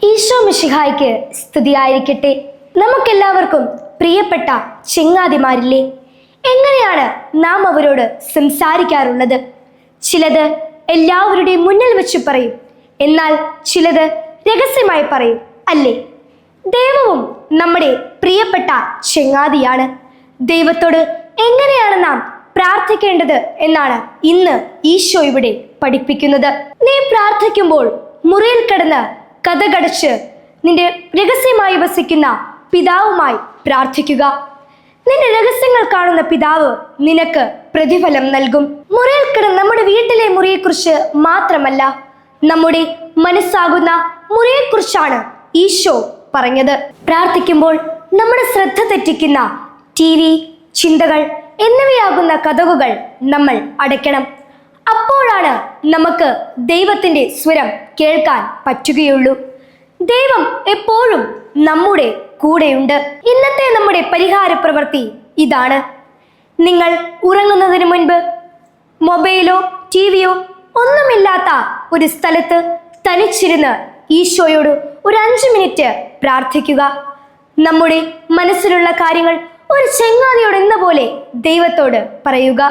ഈശോ മിശിഹായ്ക്ക് സ്തുതിയായിരിക്കട്ടെ. നമുക്കെല്ലാവർക്കും പ്രിയപ്പെട്ട ചെങ്ങാതിമാരില്ലേ? എങ്ങനെയാണ് നാം അവരോട് സംസാരിക്കാറുള്ളത്? ചിലത് എല്ലാവരുടെയും മുന്നിൽ വെച്ച് പറയും, എന്നാൽ ചിലത് രഹസ്യമായി പറയും, അല്ലേ? ദൈവവും നമ്മുടെ പ്രിയപ്പെട്ട ചെങ്ങാതിയാണ്. ദൈവത്തോട് എങ്ങനെയാണ് നാം പ്രാർത്ഥിക്കേണ്ടത് എന്നാണ് ഇന്ന് ഈശോ ഇവിടെ പഠിപ്പിക്കുന്നത്. നീ പ്രാർത്ഥിക്കുമ്പോൾ മുറിയിൽ കിടന്ന് കതകടച്ച് നിന്റെ രഹസ്യമായി വസിക്കുന്ന പിതാവുമായി പ്രാർത്ഥിക്കുക. നിന്റെ രഹസ്യങ്ങൾ കാണുന്ന പിതാവ് നിനക്ക് പ്രതിഫലം നൽകും. മുറിയിൽ കിടന്ന് നമ്മുടെ വീട്ടിലെ മുറിയെക്കുറിച്ച് മാത്രമല്ല, നമ്മുടെ മനസ്സാകുന്ന മുറിയെക്കുറിച്ചാണ് ഈശോ പറഞ്ഞത്. പ്രാർത്ഥിക്കുമ്പോൾ നമ്മുടെ ശ്രദ്ധ തെറ്റിക്കുന്ന TV, ചിന്തകൾ എന്നിവയാകുന്ന കതകുകൾ നമ്മൾ അടയ്ക്കണം. അപ്പോഴാണ് നമുക്ക് ദൈവത്തിന്റെ സ്വരം കേൾക്കാൻ പറ്റുകയുള്ളൂ. ദൈവം എപ്പോഴും നമ്മുടെ കൂടെയുണ്ട്. ഇന്നത്തെ നമ്മുടെ പരിഹാര പ്രവൃത്തി ഇതാണ്. നിങ്ങൾ ഉറങ്ങുന്നതിന് മുൻപ് മൊബൈലോ TVയോ ഒന്നുമില്ലാത്ത ഒരു സ്ഥലത്ത് തനിച്ചിരുന്ന് ഈശോയോട് ഒരു 5 മിനിറ്റ് പ്രാർത്ഥിക്കുക. നമ്മുടെ മനസ്സിലുള്ള കാര്യങ്ങൾ ഒരു ചെങ്ങാതിയോട് എന്ന പോലെ ദൈവത്തോട് പറയുക.